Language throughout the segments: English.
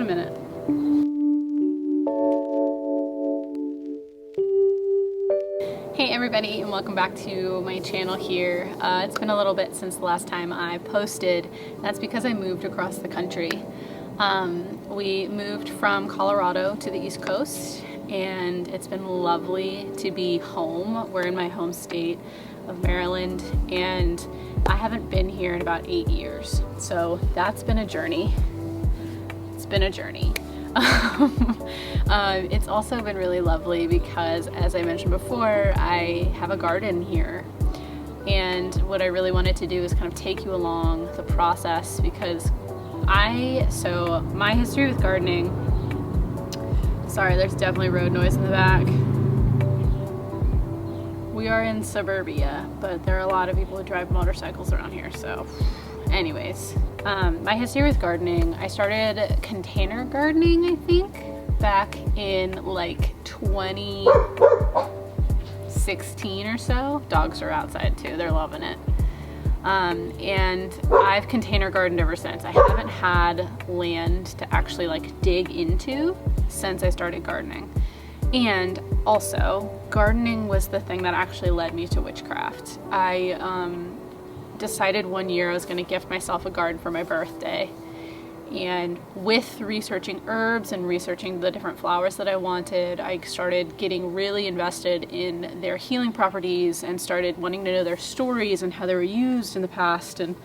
in a minute. Hey everybody, and welcome back to my channel here. It's been a little bit since the last time I posted. That's because I moved across the country. We moved from Colorado to the East Coast, and it's been lovely to be home. We're in my home state of Maryland, and I haven't been here in about 8 years. So that's been a journey. It's been a journey. It's also been really lovely because, as I mentioned before, I have a garden here, and what I really wanted to do is kind of take you along the process, because my history with gardening, sorry, there's definitely road noise in the back. We are in suburbia, but there are a lot of people who drive motorcycles around here, so anyways, my history with gardening, I started container gardening, I think, back in like 2016 or so. Dogs are outside too, they're loving it. And I've container gardened ever since. I haven't had land to actually like dig into since I started gardening. And also, gardening was the thing that actually led me to witchcraft. I decided one year I was going to gift myself a garden for my birthday, and with researching herbs and researching the different flowers that I wanted, I started getting really invested in their healing properties and started wanting to know their stories and how they were used in the past, and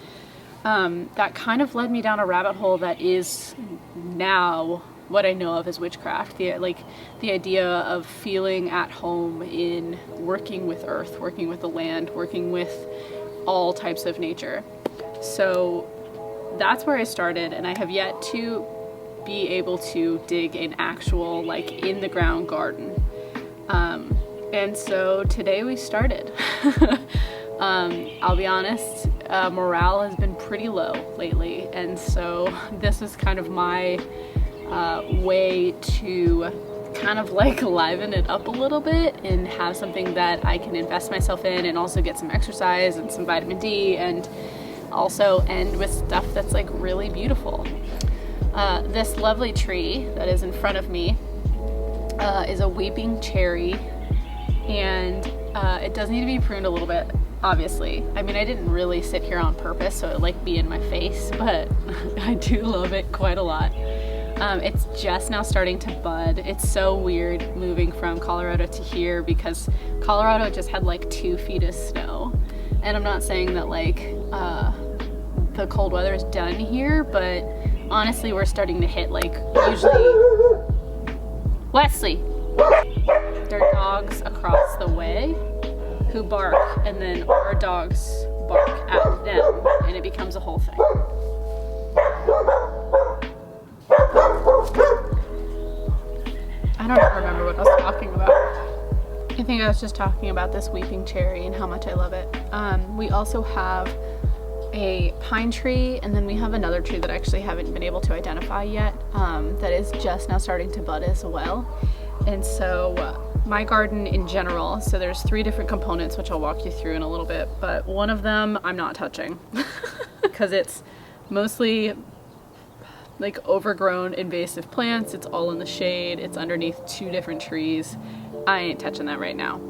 that kind of led me down a rabbit hole that is now what I know of as witchcraft. The idea of feeling at home in working with earth, working with the land, working with all types of nature. So that's where I started, and I have yet to be able to dig an actual like in the ground garden. And so today we started. I'll be honest, morale has been pretty low lately, and so this is kind of my way to kind of like liven it up a little bit and have something that I can invest myself in and also get some exercise and some vitamin D, and also end with stuff that's like really beautiful. This lovely tree that is in front of me is a weeping cherry, and it does need to be pruned a little bit, obviously. I mean, I didn't really sit here on purpose so it like be in my face, but I do love it quite a lot. It's just now starting to bud. It's so weird moving from Colorado to here, because Colorado just had like 2 feet of snow, and I'm not saying that like the cold weather is done here, but honestly we're starting to hit like, usually, Wesley, there are dogs across the way who bark, and then our dogs bark at them, and it becomes a whole thing. I don't remember what I was talking about. I think I was just talking about this weeping cherry and how much I love it. We also have a pine tree, and then we have another tree that I actually haven't been able to identify yet, that is just now starting to bud as well. And so my garden in general, so there's 3 different components which I'll walk you through in a little bit, but one of them I'm not touching because it's mostly like overgrown invasive plants. It's all in the shade. It's underneath 2 different trees. I ain't touching that right now.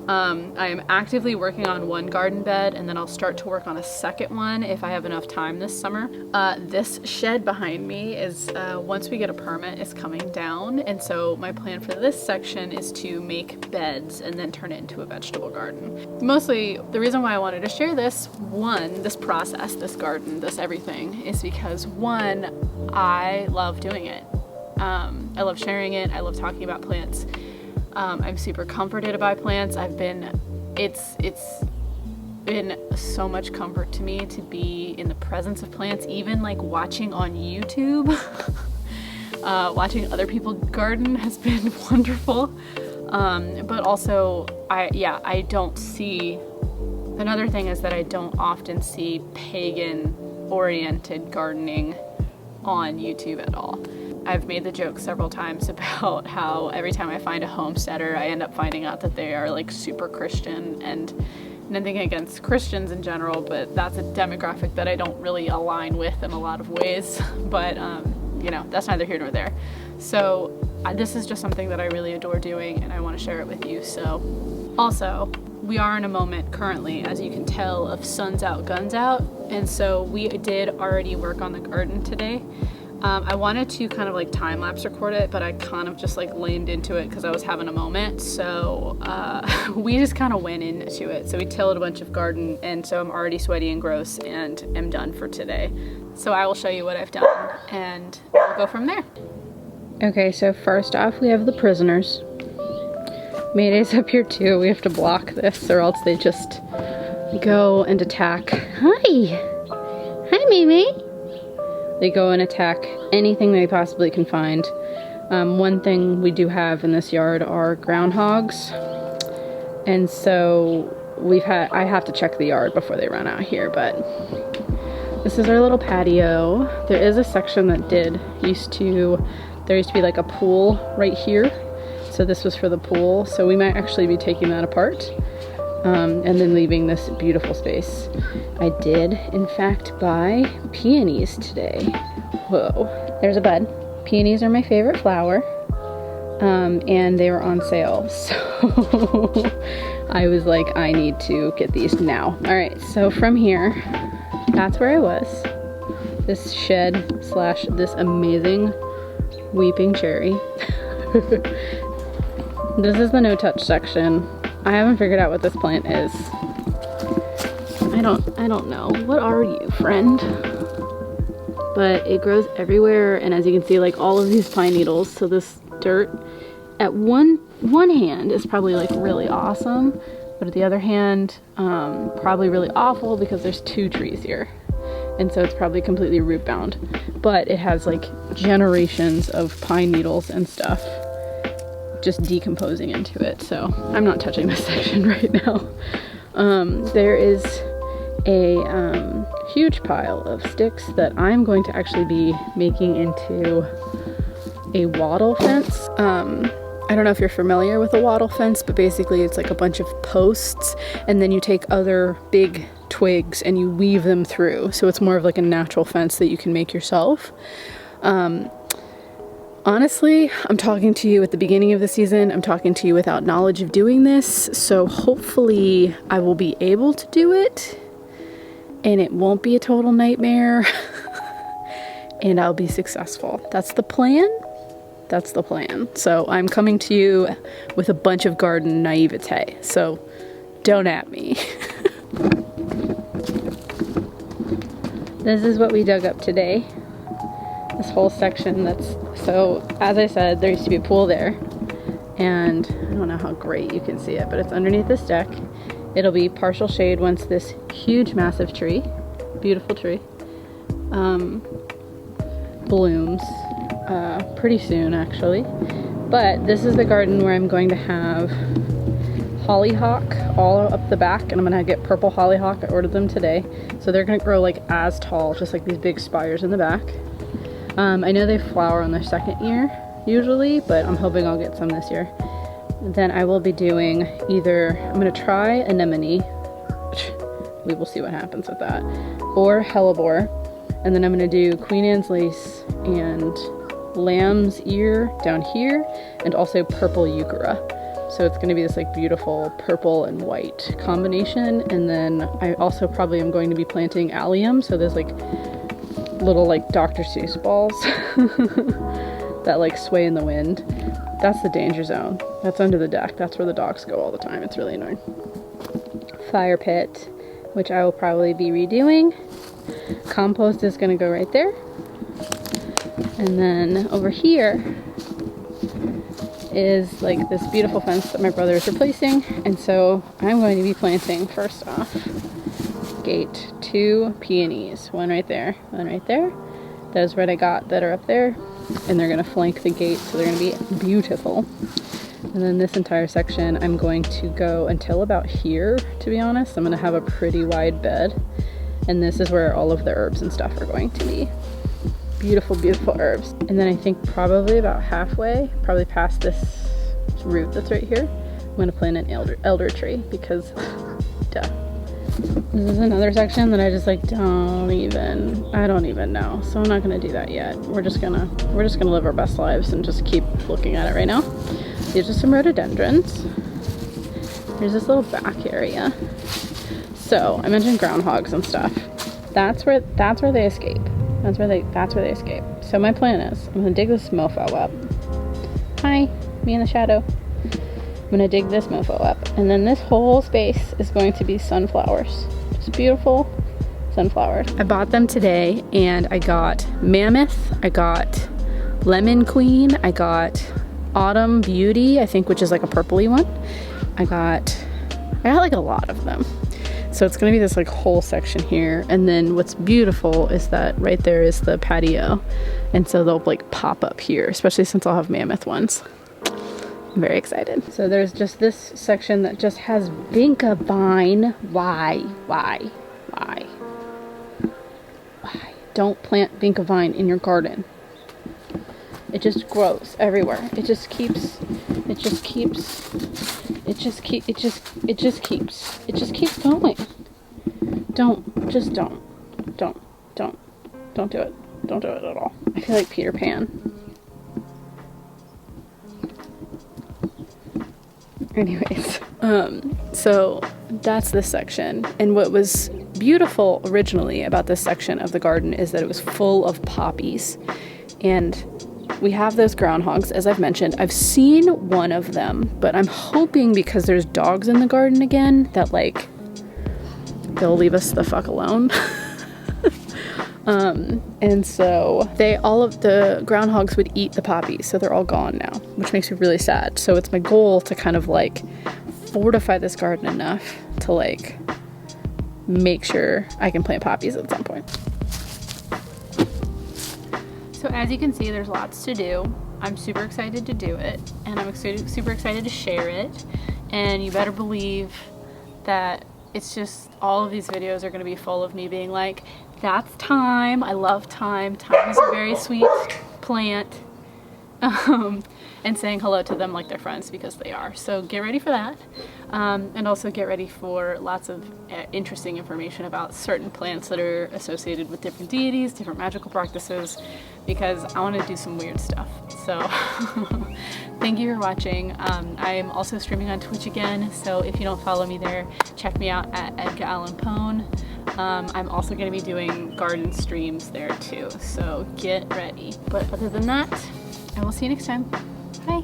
I am actively working on one garden bed, and then I'll start to work on a second one if I have enough time this summer. This shed behind me is, once we get a permit, is coming down, and so my plan for this section is to make beds and then turn it into a vegetable garden. Mostly, the reason why I wanted to share this, this process, this garden, this everything, is because one, I love doing it. I love sharing it. I love talking about plants. I'm super comforted by plants. It's been so much comfort to me to be in the presence of plants, even like watching on YouTube. Watching other people garden has been wonderful. But also, I don't see, another thing is that I don't often see pagan oriented gardening on YouTube at all. I've made the joke several times about how every time I find a homesteader, I end up finding out that they are like super Christian, and nothing against Christians in general, but that's a demographic that I don't really align with in a lot of ways. But you know, that's neither here nor there. So this is just something that I really adore doing, and I want to share it with you. So also, we are in a moment currently, as you can tell, of sun's out, guns out. And so we did already work on the garden today. I wanted to kind of like time lapse record it, but I kind of just like leaned into it because I was having a moment. So we just kind of went into it. So we tilled a bunch of garden, and so I'm already sweaty and gross and am done for today. So I will show you what I've done and we'll go from there. Okay, so first off we have the prisoners. Mayday's up here too. We have to block this or else they just go and attack. Hi! Hi, Maymay! They go and attack anything they possibly can find. One thing we do have in this yard are groundhogs. And so I have to check the yard before they run out here, but this is our little patio. There is a section that there used to be like a pool right here. So this was for the pool. So we might actually be taking that apart. And then leaving this beautiful space. I did, in fact, buy peonies today. Whoa, there's a bud. Peonies are my favorite flower, and they were on sale, so I was like, I need to get these now. All right, so from here, that's where I was. This shed slash this amazing weeping cherry. This is the no-touch section. I haven't figured out what this plant is. I don't know. What are you, friend? But it grows everywhere, and as you can see, like all of these pine needles. So this dirt, at one hand, is probably like really awesome, but at the other hand, probably really awful because there's 2 trees here, and so it's probably completely root bound. But it has like generations of pine needles and stuff just decomposing into it, so I'm not touching this section right now. There is a huge pile of sticks that I'm going to actually be making into a wattle fence. I don't know if you're familiar with a wattle fence, but basically it's like a bunch of posts, and then you take other big twigs and you weave them through, so it's more of like a natural fence that you can make yourself. Honestly, I'm talking to you at the beginning of the season. I'm talking to you without knowledge of doing this, so hopefully I will be able to do it and it won't be a total nightmare and I'll be successful. That's the plan. That's the plan. So I'm coming to you with a bunch of garden naivete, so don't at me. This is what we dug up today. This whole section so as I said, there used to be a pool there, and I don't know how great you can see it, but it's underneath this deck. It'll be partial shade once this huge massive tree, beautiful tree, blooms pretty soon actually. But this is the garden where I'm going to have hollyhock all up the back, and I'm gonna get purple hollyhock. I ordered them today, so they're gonna grow like as tall, just like these big spires in the back. I know they flower on their 2nd year usually, but I'm hoping I'll get some this year. Then I will be doing I'm gonna try anemone, we will see what happens with that, or hellebore, and then I'm gonna do Queen Anne's lace and lamb's ear down here, and also purple euchera. So it's gonna be this like beautiful purple and white combination. And then I also probably am going to be planting allium, so there's like little like Dr. Seuss balls that like sway in the wind. That's the danger zone. That's under the deck. That's where the dogs go all the time. It's really annoying. Fire pit, which I will probably be redoing. Compost is gonna go right there. And then over here is like this beautiful fence that my brother is replacing. And so I'm going to be planting, first off, gate 2 peonies. One right there, one right there. Those red I got that are up there, and they're gonna flank the gate, so they're gonna be beautiful. And then this entire section I'm going to go until about here, to be honest. I'm gonna have a pretty wide bed, and this is where all of the herbs and stuff are going to be. Beautiful, beautiful herbs. And then I think probably about halfway, probably past this root that's right here, I'm gonna plant an elder tree because duh. This is another section that I just like I don't even know. So I'm not gonna do that yet. We're just gonna live our best lives and just keep looking at it right now. These are some rhododendrons. Here's this little back area. So I mentioned groundhogs and stuff. That's where they escape. That's where they escape. So my plan is I'm gonna dig this mofo up. Hi, me in the shadow. I'm gonna dig this mofo up, and then this whole space is going to be sunflowers. Just beautiful sunflowers. I bought them today, and I got Mammoth, I got Lemon Queen, I got Autumn Beauty, I think, which is like a purpley one. I got like a lot of them. So it's gonna be this like whole section here, and then what's beautiful is that right there is the patio, and so they'll like pop up here, especially since I'll have Mammoth ones. I'm very excited. So there's just this section that just has vinca vine. Why? Don't plant vinca vine in your garden. It just grows everywhere. It just keeps going. Don't do it. Don't do it at all. I feel like Peter Pan. Anyways, so that's this section, and what was beautiful originally about this section of the garden is that it was full of poppies, and we have those groundhogs, as I've mentioned. I've seen one of them, but I'm hoping because there's dogs in the garden again that like they'll leave us the fuck alone. And so all of the groundhogs would eat the poppies, so they're all gone now, which makes me really sad. So it's my goal to kind of like fortify this garden enough to like make sure I can plant poppies at some point. So as you can see, there's lots to do. I'm super excited to do it, and I'm super excited to share it, and you better believe that it's just all of these videos are going to be full of me being like, that's thyme. I love thyme. Thyme is a very sweet plant. And saying hello to them like they're friends, because they are. So get ready for that. And also get ready for lots of interesting information about certain plants that are associated with different deities, different magical practices, because I want to do some weird stuff. So thank you for watching. I'm also streaming on Twitch again, so if you don't follow me there, check me out at Edgar Allan Pone. I'm also going to be doing garden streams there too, so get ready. But other than that, I will see you next time. Bye.